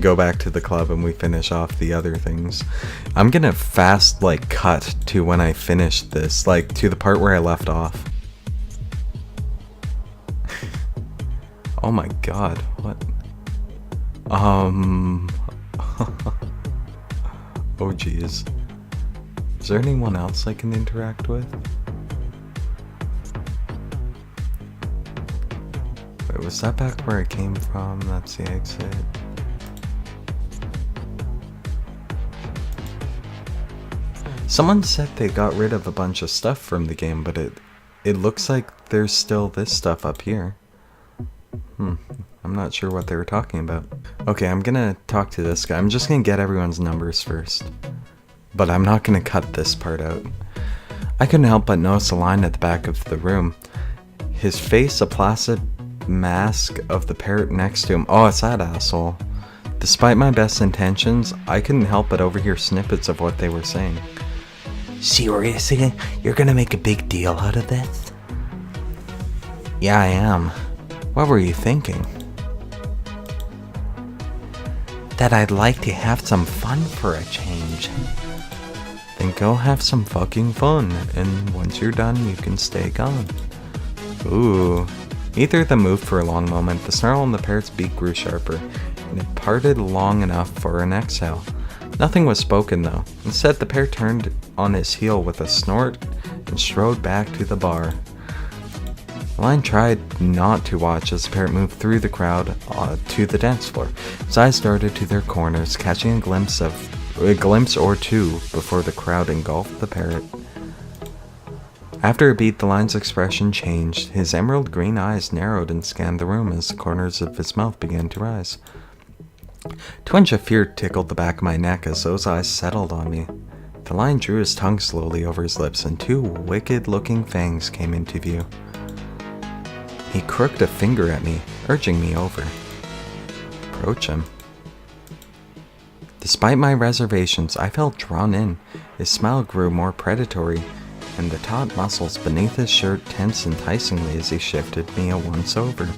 go back to the club and we finish off the other things. I'm gonna fast, like, cut to when I finish this, like, to the part where I left off. Oh my god, what? Oh jeez. Is there anyone else I can interact with? Wait, was that back where I came from? That's the exit. Someone said they got rid of a bunch of stuff from the game, but it looks like there's still this stuff up here. I'm not sure what they were talking about. Okay, I'm gonna talk to this guy. I'm just gonna get everyone's numbers first. But I'm not gonna cut this part out. I couldn't help but notice a line at the back of the room. His face, a placid mask of the parrot next to him. Oh, it's that asshole. Despite my best intentions, I couldn't help but overhear snippets of what they were saying. Seriously? You're gonna make a big deal out of this? Yeah, I am. What were you thinking? That I'd like to have some fun for a change. Then go have some fucking fun, and once you're done, you can stay gone. Ooh. Neither of them moved for a long moment. The snarl in the parrot's beak grew sharper, and it parted long enough for an exhale. Nothing was spoken, though. Instead, the parrot turned on his heel with a snort and strode back to the bar. The lion tried not to watch as the parrot moved through the crowd to the dance floor. His eyes darted to their corners, catching a glimpse or two before the crowd engulfed the parrot. After a beat, the lion's expression changed. His emerald green eyes narrowed and scanned the room as the corners of his mouth began to rise. A twinge of fear tickled the back of my neck as those eyes settled on me. The lion drew his tongue slowly over his lips, and two wicked-looking fangs came into view. He crooked a finger at me, urging me over. Approach him. Despite my reservations, I felt drawn in. His smile grew more predatory, and the taut muscles beneath his shirt tensed enticingly as he shifted me a once over.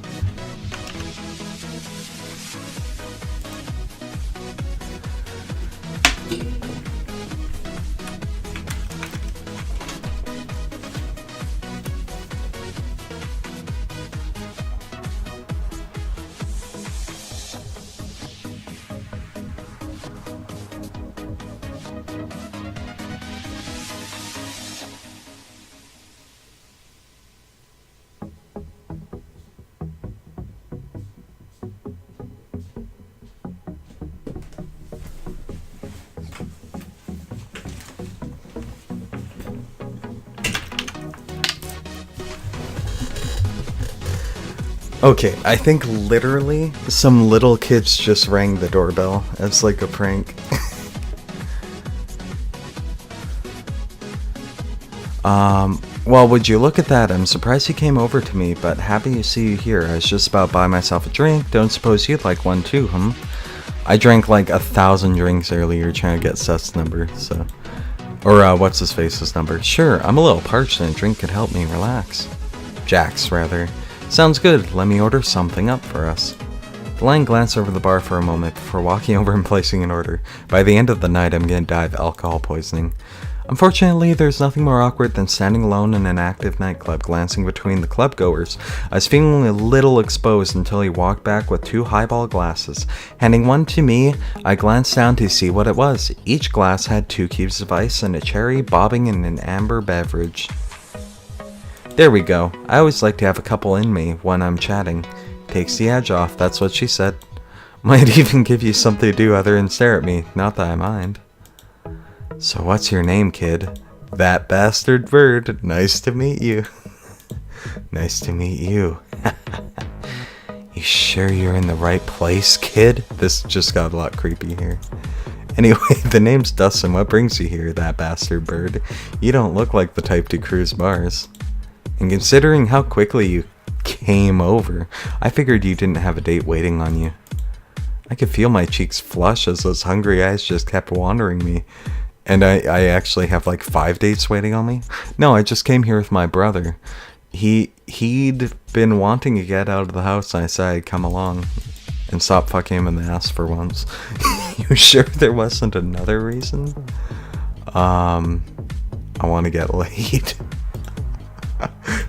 Okay, I think literally some little kids just rang the doorbell as like a prank. Well, would you look at that? I'm surprised you came over to me, but happy to see you here. I was just about to buy myself a drink. Don't suppose you'd like one too, I drank like 1,000 drinks earlier trying to get Seth's number, so... Or, what's his face's number? Sure, I'm a little parched and a drink could help me relax. Jack's, rather. Sounds good, let me order something up for us. The lion glanced over the bar for a moment before walking over and placing an order. By the end of the night, I'm gonna die of alcohol poisoning. Unfortunately, there's nothing more awkward than standing alone in an active nightclub, glancing between the club goers. I was feeling a little exposed until he walked back with 2 highball glasses. Handing one to me, I glanced down to see what it was. Each glass had 2 cubes of ice and a cherry bobbing in an amber beverage. There we go. I always like to have a couple in me when I'm chatting. Takes the edge off, that's what she said. Might even give you something to do other than stare at me, not that I mind. So what's your name, kid? That bastard bird. Nice to meet you. Nice to meet you. You sure you're in the right place, kid? This just got a lot creepy here. Anyway, the name's Dustin. What brings you here, that bastard bird? You don't look like the type to cruise bars. And considering how quickly you came over, I figured you didn't have a date waiting on you. I could feel my cheeks flush as those hungry eyes just kept wandering me. And I actually have like 5 dates waiting on me? No, I just came here with my brother. He'd been wanting to get out of the house and I said I'd come along. can stop fucking him in the ass for once. You sure there wasn't another reason? I want to get laid.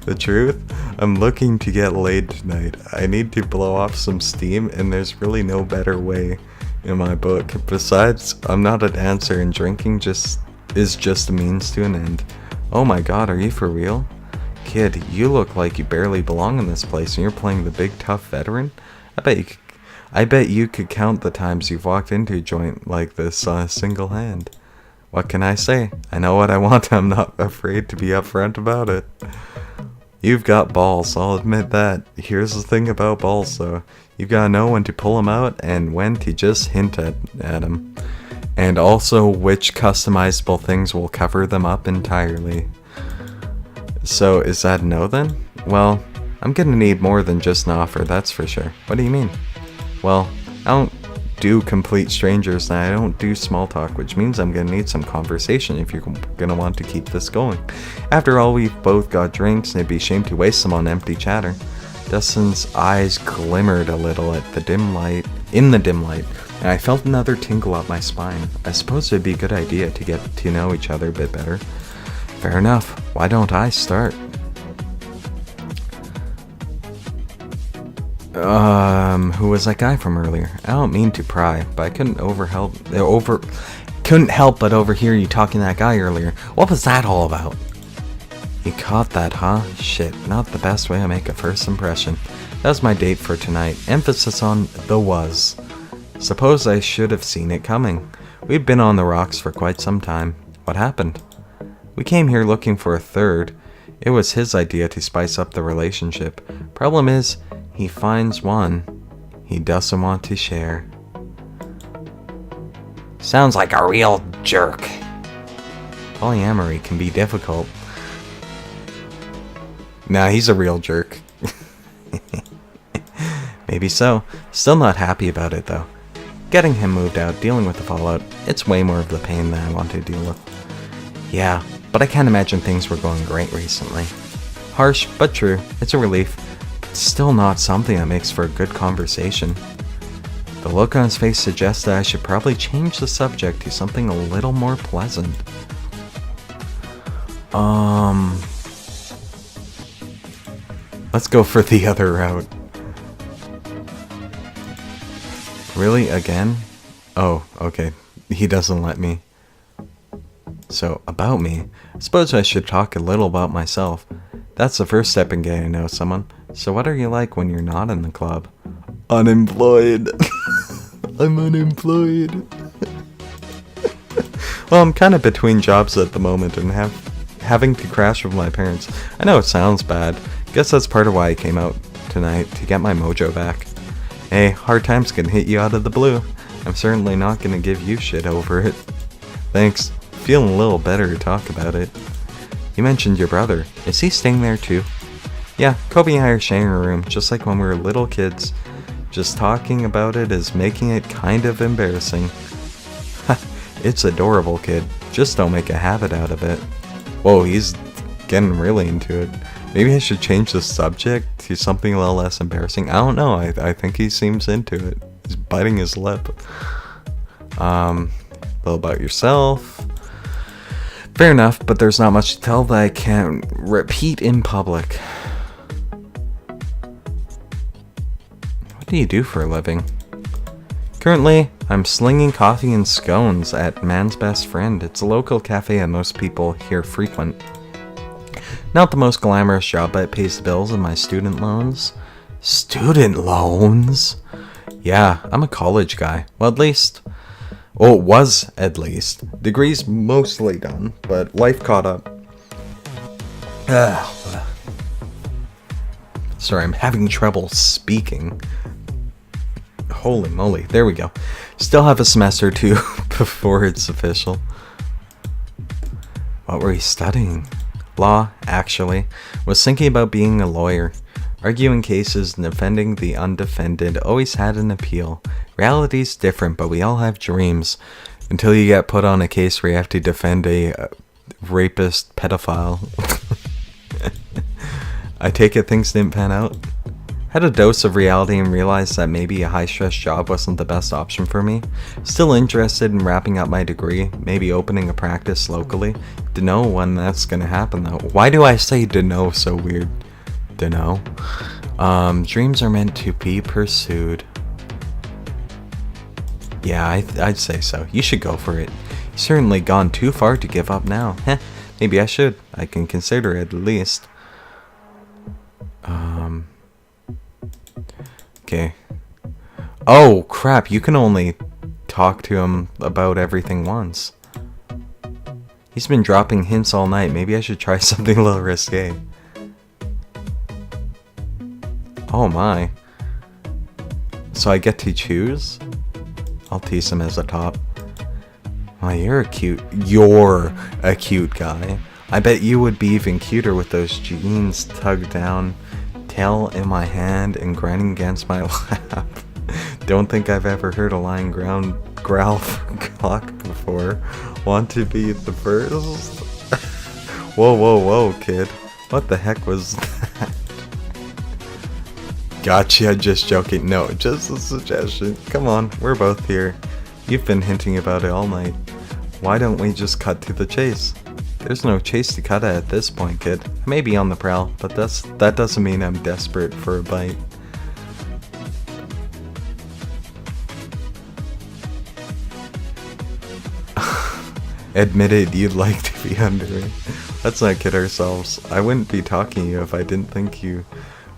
The truth? I'm looking to get laid tonight. I need to blow off some steam, and there's really no better way in my book. Besides, I'm not a dancer, and drinking is just a means to an end. Oh my god, are you for real? Kid, you look like you barely belong in this place, and you're playing the big tough veteran? I bet you could count the times you've walked into a joint like this on a single hand. What can I say? I know what I want. I'm not afraid to be upfront about it. You've got balls, I'll admit that. Here's the thing about balls, though. You've got to know when to pull them out and when to just hint at them. And also which customizable things will cover them up entirely. So, is that a no then? Well, I'm gonna need more than just an offer, that's for sure. What do you mean? Well, I don't do complete strangers and I don't do small talk, which means I'm gonna need some conversation if you're gonna want to keep this going. After all, we've both got drinks and it'd be a shame to waste them on empty chatter. Dustin's eyes glimmered a little in the dim light, and I felt another tingle up my spine. I suppose it'd be a good idea to get to know each other a bit better. Fair enough. Why don't I start? Who was that guy from earlier? I don't mean to pry, but I couldn't help but overhear you talking to that guy earlier. What was that all about? You caught that, huh? Shit, not the best way to make a first impression. That was my date for tonight. Emphasis on the was. Suppose I should have seen it coming. We'd been on the rocks for quite some time. What happened? We came here looking for a third. It was his idea to spice up the relationship. Problem is, he finds one he doesn't want to share. Sounds like a real jerk. Polyamory can be difficult. Nah, he's a real jerk. Maybe so. Still not happy about it though. Getting him moved out, dealing with the fallout, it's way more of the pain than I want to deal with. Yeah, but I can't imagine things were going great recently. Harsh, but true. It's a relief. But still not something that makes for a good conversation. The look on his face suggests that I should probably change the subject to something a little more pleasant. Let's go for the other route. Really? Again? Oh, okay. He doesn't let me. So, about me. I suppose I should talk a little about myself. That's the first step in getting to know someone. So what are you like when you're not in the club? Unemployed. I'm unemployed. Well, I'm kind of between jobs at the moment and having to crash with my parents. I know it sounds bad. Guess that's part of why I came out tonight, to get my mojo back. Hey, hard times can hit you out of the blue. I'm certainly not gonna give you shit over it. Thanks. Feeling a little better to talk about it. You mentioned your brother. Is he staying there too? Yeah, Kobe and I are sharing a room, just like when we were little kids. Just talking about it is making it kind of embarrassing. It's adorable, kid. Just don't make a habit out of it. Whoa, he's getting really into it. Maybe I should change the subject to something a little less embarrassing. I don't know. I think he seems into it. He's biting his lip. A little about yourself. Fair enough, but there's not much to tell that I can't repeat in public. What do you do for a living? Currently, I'm slinging coffee and scones at Man's Best Friend. It's a local cafe that most people here frequent. Not the most glamorous job, but it pays the bills of my student loans. Student loans? Yeah, I'm a college guy. Well, at least... Well, it was at least. Degree's mostly done, but life caught up. Sorry, I'm having trouble speaking. Holy moly, there we go. Still have a semester or two before it's official. What were you studying? Law, actually. Was thinking about being a lawyer. Arguing cases and defending the undefended always had an appeal. Reality's different, but we all have dreams. Until you get put on a case where you have to defend a rapist pedophile. I take it things didn't pan out. Had a dose of reality and realized that maybe a high-stress job wasn't the best option for me. Still interested in wrapping up my degree, maybe opening a practice locally. Dunno when that's gonna happen though. Why do I say dunno so weird? Dunno. Dreams are meant to be pursued. Yeah, I'd say so. You should go for it. You've certainly gone too far to give up now. Heh, maybe I should. I can consider it at least. Okay. Oh, crap, you can only talk to him about everything once. He's been dropping hints all night. Maybe I should try something a little risque. Oh my. So I get to choose? I'll tease him as a top. Oh, you're a cute guy. I bet you would be even cuter with those jeans tugged down, tail in my hand, and grinding against my lap. Don't think I've ever heard a lion growl for cock before. Want to be the first? Whoa, kid. What the heck was that? Gotcha, just joking. No, just a suggestion. Come on, we're both here. You've been hinting about it all night. Why don't we just cut to the chase? There's no chase to cut at this point, kid. I may be on the prowl, but that doesn't mean I'm desperate for a bite. Admitted you'd like to be under it. Let's not kid ourselves. I wouldn't be talking to you if I didn't think you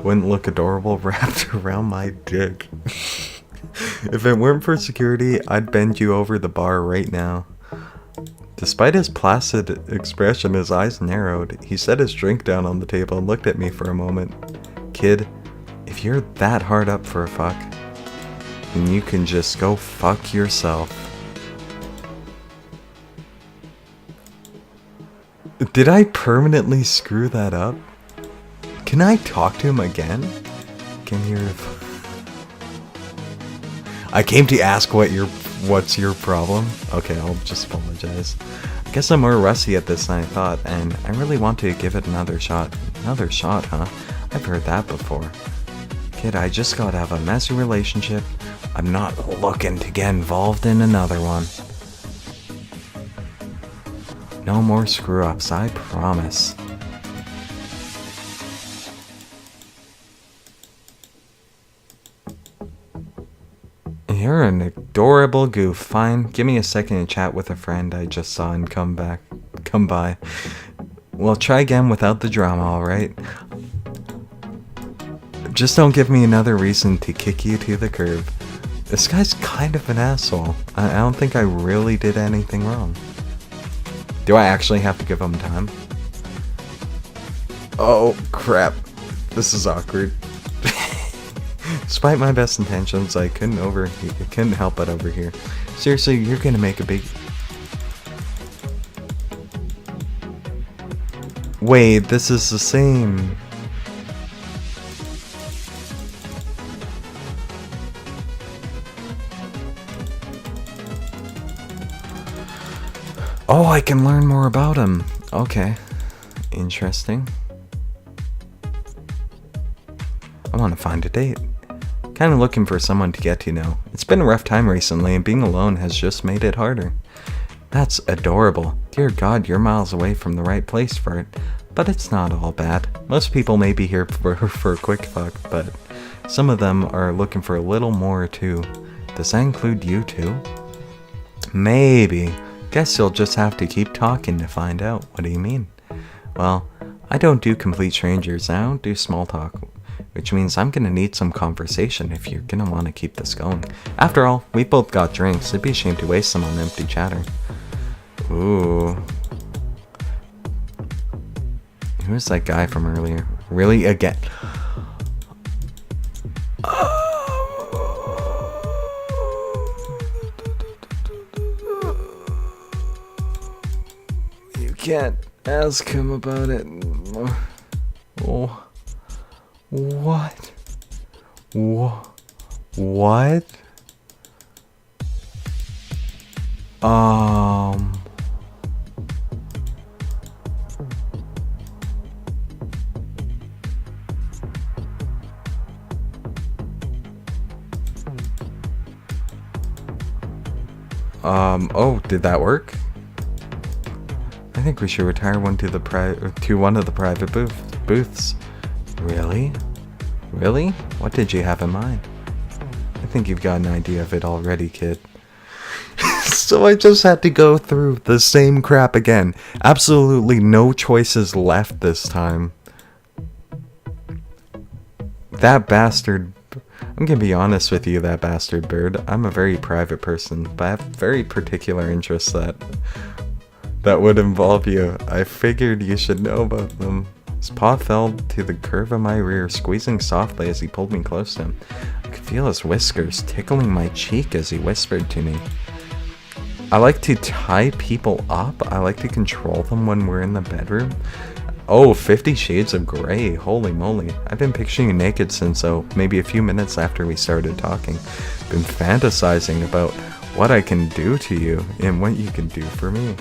wouldn't look adorable wrapped around my dick. If it weren't for security, I'd bend you over the bar right now. Despite his placid expression, his eyes narrowed. He set his drink down on the table and looked at me for a moment. Kid, if you're that hard up for a fuck, then you can just go fuck yourself. Did I permanently screw that up? Can I talk to him again? Can you... I came to ask what's your problem? Okay, I'll just apologize. I guess I'm more rusty at this than I thought, and I really want to give it another shot. Another shot, huh? I've heard that before. Kid, I just gotta have a messy relationship. I'm not looking to get involved in another one. No more screw-ups, I promise. You're an adorable goof. Fine, give me a second to chat with a friend I just saw and come by. Well, try again without the drama, alright? Just don't give me another reason to kick you to the curb. This guy's kind of an asshole. I don't think I really did anything wrong. Do I actually have to give him time? Oh, crap. This is awkward. Despite my best intentions, I couldn't help but overhear. Seriously, you're gonna make a big... Wait, this is the same... Oh, I can learn more about him. Okay. Interesting. I want to find a date. Kind of looking for someone to get to know. It's been a rough time recently, and being alone has just made it harder. That's adorable. Dear God, you're miles away from the right place for it. But it's not all bad. Most people may be here for a quick fuck, but some of them are looking for a little more too. Does that include you too? Maybe. Guess you'll just have to keep talking to find out. What do you mean? Well, I don't do complete strangers. I don't do small talk. Which means I'm gonna need some conversation if you're gonna want to keep this going. After all, we both got drinks. It'd be a shame to waste them on empty chatter. Ooh. Who's that guy from earlier? Really? Again? You can't ask him about it. Oh. What? What? Oh, did that work? I think we should retire one to one of the private booths. Really? Really? What did you have in mind? I think you've got an idea of it already, kid. So I just had to go through the same crap again. Absolutely no choices left this time. That bastard... I'm gonna be honest with you, that bastard bird. I'm a very private person, but I have very particular interests that would involve you. I figured you should know about them. His paw fell to the curve of my rear, squeezing softly as he pulled me close to him. I could feel his whiskers tickling my cheek as he whispered to me. I like to tie people up. I like to control them when we're in the bedroom. Oh, 50 Shades of Grey. Holy moly. I've been picturing you naked since, maybe a few minutes after we started talking. Been fantasizing about what I can do to you and what you can do for me.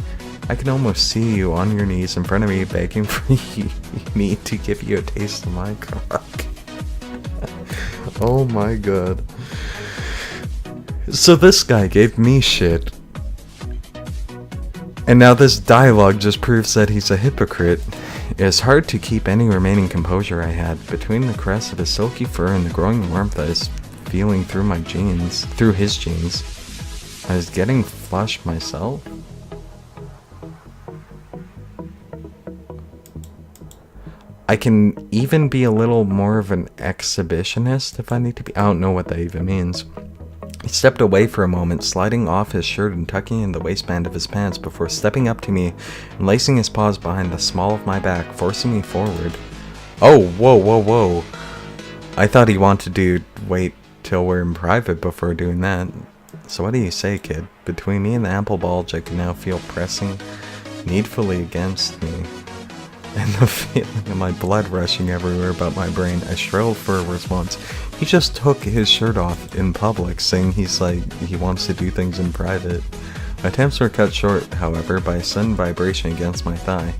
I can almost see you on your knees in front of me begging for me to give you a taste of my cock. Oh my god. So this guy gave me shit. And now this dialogue just proves that he's a hypocrite. It is hard to keep any remaining composure I had. Between the caress of his silky fur and the growing warmth I was feeling through his jeans, I was getting flushed myself. I can even be a little more of an exhibitionist if I need to be. I don't know what that even means. He stepped away for a moment, sliding off his shirt and tucking in the waistband of his pants before stepping up to me and lacing his paws behind the small of my back, forcing me forward. Oh, whoa. I thought he wanted to wait till we're in private before doing that. So what do you say, kid? Between me and the ample bulge, I can now feel pressing needfully against me. And the feeling of my blood rushing everywhere about my brain, I struggled for a response. He just took his shirt off in public, saying he wants to do things in private. My attempts were cut short, however, by a sudden vibration against my thigh.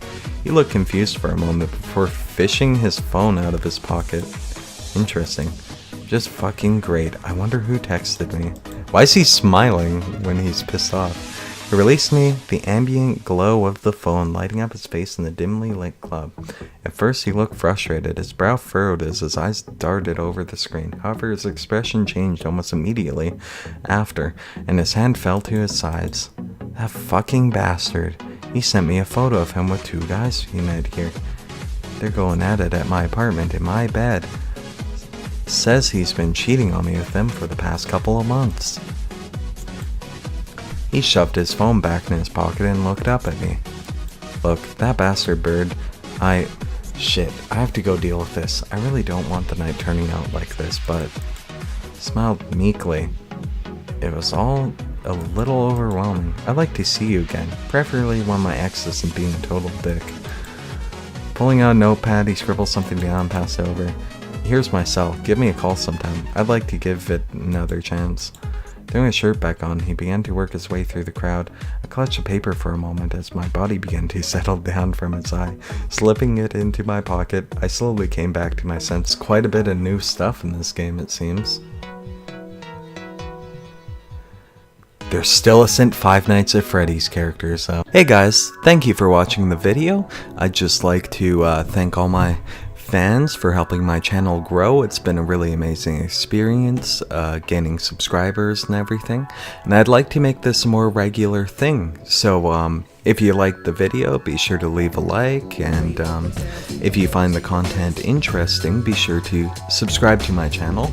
He looked confused for a moment before fishing his phone out of his pocket. Interesting. Just fucking great. I wonder who texted me. Why is he smiling when he's pissed off? He released me, the ambient glow of the phone lighting up his face in the dimly lit club. At first he looked frustrated, his brow furrowed as his eyes darted over the screen. However, his expression changed almost immediately after, and his hand fell to his sides. That fucking bastard. He sent me a photo of him with two guys he met here. They're going at it at my apartment in my bed. Says he's been cheating on me with them for the past couple of months. He shoved his phone back in his pocket and looked up at me. Look, that bastard bird, Shit, I have to go deal with this. I really don't want the night turning out like this, but... Smiled meekly. It was all a little overwhelming. I'd like to see you again, preferably when my ex isn't being a total dick. Pulling out a notepad, he scribbled something down and passed it over. Here's my cell. Give me a call sometime. I'd like to give it another chance. Throwing his shirt back on, he began to work his way through the crowd. I clutched the paper for a moment as my body began to settle down from its eye. Slipping it into my pocket, I slowly came back to my senses. Quite a bit of new stuff in this game, it seems. There's still a Five Nights at Freddy's characters, though. Hey guys, thank you for watching the video. I'd just like to thank all my fans for helping my channel grow. It's been a really amazing experience, gaining subscribers and everything, and I'd like to make this a more regular thing. So if you liked the video, be sure to leave a like, and if you find the content interesting, be sure to subscribe to my channel.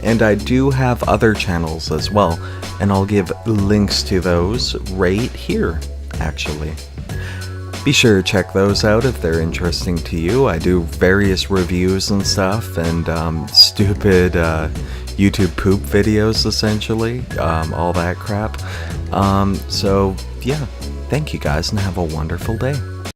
And I do have other channels as well, and I'll give links to those right here, actually. Be sure to check those out if they're interesting to you. I do various reviews and stuff, and stupid YouTube poop videos, essentially, all that crap. So yeah, thank you guys, and have a wonderful day.